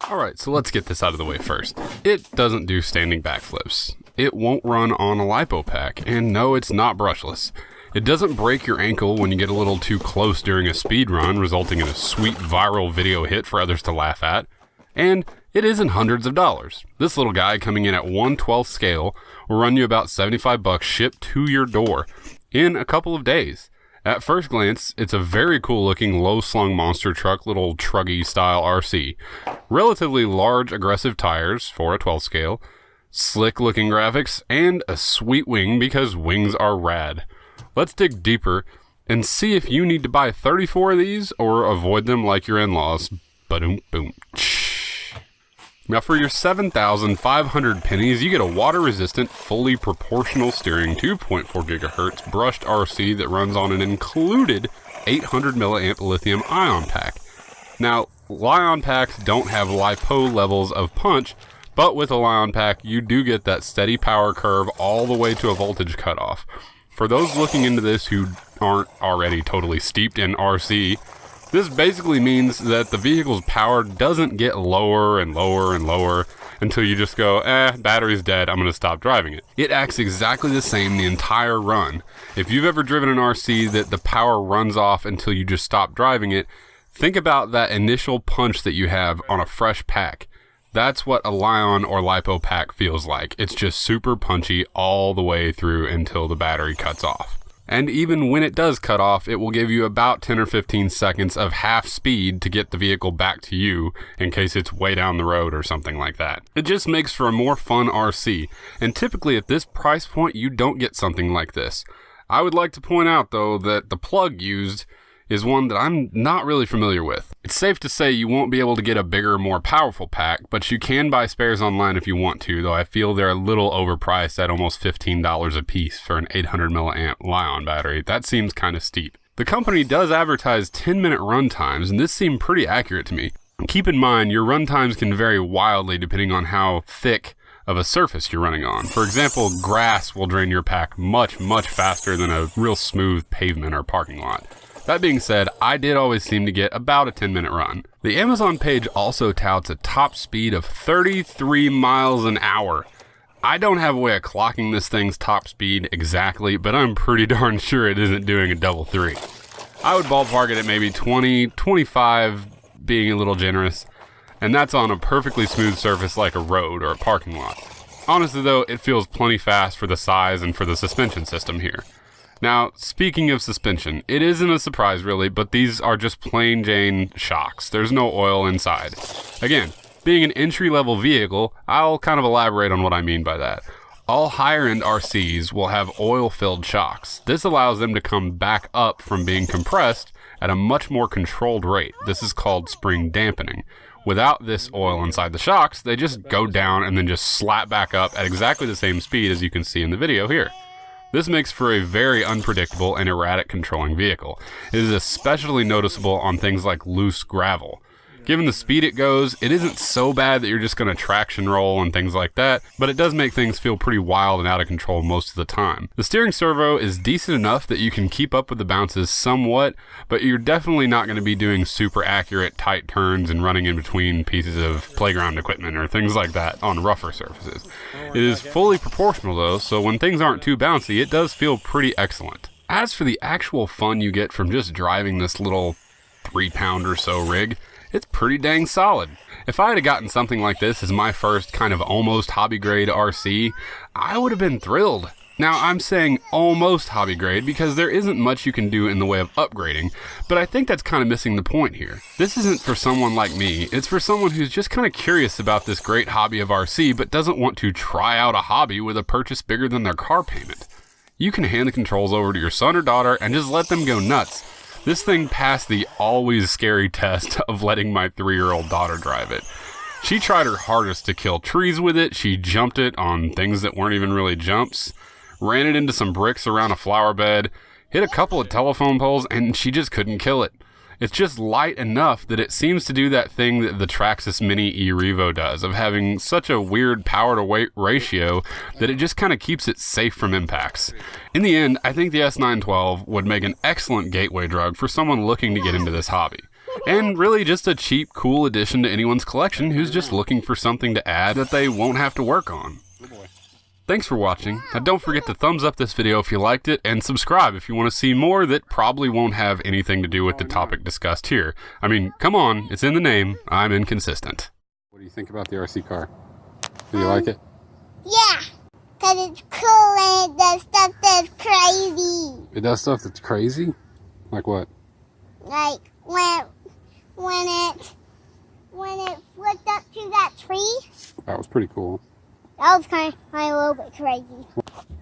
Alright, so let's get this out of the way first. It doesn't do standing backflips. It won't run on a lipo pack, and no, it's not brushless. It doesn't break your ankle when you get a little too close during a speed run, resulting in a sweet viral video hit for others to laugh at. And it isn't hundreds of dollars. This little guy coming in at 1/12 scale will run you about $75 shipped to your door in a couple of days. At first glance, it's a very cool looking low slung monster truck, little Truggy style RC. Relatively large aggressive tires for a 12 scale, slick looking graphics, and a sweet wing because wings are rad. Let's dig deeper and see if you need to buy 34 of these or avoid them like your in-laws. Ba-doom boom. Now for your 7,500 pennies, you get a water-resistant, fully proportional steering 2.4 gigahertz brushed RC that runs on an included 800 milliamp lithium ion pack. Now, Li-ion packs don't have LiPo levels of punch, but with a Li-ion pack, you do get that steady power curve all the way to a voltage cutoff. For those looking into this who aren't already totally steeped in RC, this basically means that the vehicle's power doesn't get lower and lower and lower until you just go, battery's dead, I'm going to stop driving it. It acts exactly the same the entire run. If you've ever driven an RC that the power runs off until you just stop driving it, think about that initial punch that you have on a fresh pack. That's what a Li-ion or LiPo pack feels like. It's just super punchy all the way through until the battery cuts off. And even when it does cut off, it will give you about 10 or 15 seconds of half speed to get the vehicle back to you in case it's way down the road or something like that. It just makes for a more fun RC, and typically at this price point you don't get something like this. I would like to point out though that the plug used is one that I'm not really familiar with. It's safe to say you won't be able to get a bigger, more powerful pack, but you can buy spares online if you want to, though I feel they're a little overpriced at almost $15 a piece for an 800 milliamp Li-ion battery. That seems kind of steep. The company does advertise 10-minute run times, and this seemed pretty accurate to me. Keep in mind, your run times can vary wildly depending on how thick of a surface you're running on. For example, grass will drain your pack much, much faster than a real smooth pavement or parking lot. That being said, I did always seem to get about a 10-minute run. The Amazon page also touts a top speed of 33 miles an hour. I don't have a way of clocking this thing's top speed exactly, but I'm pretty darn sure it isn't doing a double 3. I would ballpark it at maybe 20, 25, being a little generous, and that's on a perfectly smooth surface like a road or a parking lot. Honestly though, it feels plenty fast for the size and for the suspension system here. Now, speaking of suspension, it isn't a surprise really, but these are just plain Jane shocks. There's no oil inside. Again, being an entry-level vehicle, I'll kind of elaborate on what I mean by that. All higher-end RCs will have oil-filled shocks. This allows them to come back up from being compressed at a much more controlled rate. This is called spring dampening. Without this oil inside the shocks, they just go down and then just slap back up at exactly the same speed as you can see in the video here. This makes for a very unpredictable and erratic controlling vehicle. It is especially noticeable on things like loose gravel. Given the speed it goes, it isn't so bad that you're just going to traction roll and things like that, but it does make things feel pretty wild and out of control most of the time. The steering servo is decent enough that you can keep up with the bounces somewhat, but you're definitely not going to be doing super accurate tight turns and running in between pieces of playground equipment or things like that on rougher surfaces. It is fully proportional though, so when things aren't too bouncy, it does feel pretty excellent. As for the actual fun you get from just driving this little 3-pound or so rig, it's pretty dang solid. If I had gotten something like this as my first kind of almost hobby grade RC, I would have been thrilled. Now I'm saying almost hobby grade because there isn't much you can do in the way of upgrading, but I think that's kind of missing the point here. This isn't for someone like me, it's for someone who's just kind of curious about this great hobby of RC but doesn't want to try out a hobby with a purchase bigger than their car payment. You can hand the controls over to your son or daughter and just let them go nuts. This thing passed the always scary test of letting my 3-year-old daughter drive it. She tried her hardest to kill trees with it, she jumped it on things that weren't even really jumps, ran it into some bricks around a flower bed, hit a couple of telephone poles, and she just couldn't kill it. It's just light enough that it seems to do that thing that the Traxxas Mini E-Revo does, of having such a weird power-to-weight ratio that it just kind of keeps it safe from impacts. In the end, I think the S912 would make an excellent gateway drug for someone looking to get into this hobby. and really just a cheap, cool addition to anyone's collection who's just looking for something to add that they won't have to work on. Thanks for watching. Now don't forget to thumbs up this video if you liked it, and subscribe if you want to see more that probably won't have anything to do with the topic discussed here. I mean, come on, it's in the name. I'm inconsistent. What do you think about the RC car? Do you like it? Yeah, because it's cool and it does stuff that's crazy. It does stuff that's crazy? Like what? Like when it flipped up to that tree. That was pretty cool. That was kind of a little bit crazy.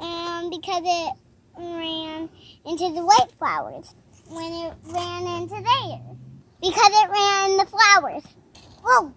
And because it ran into the white flowers when it ran into there. Because it ran the flowers. Whoa!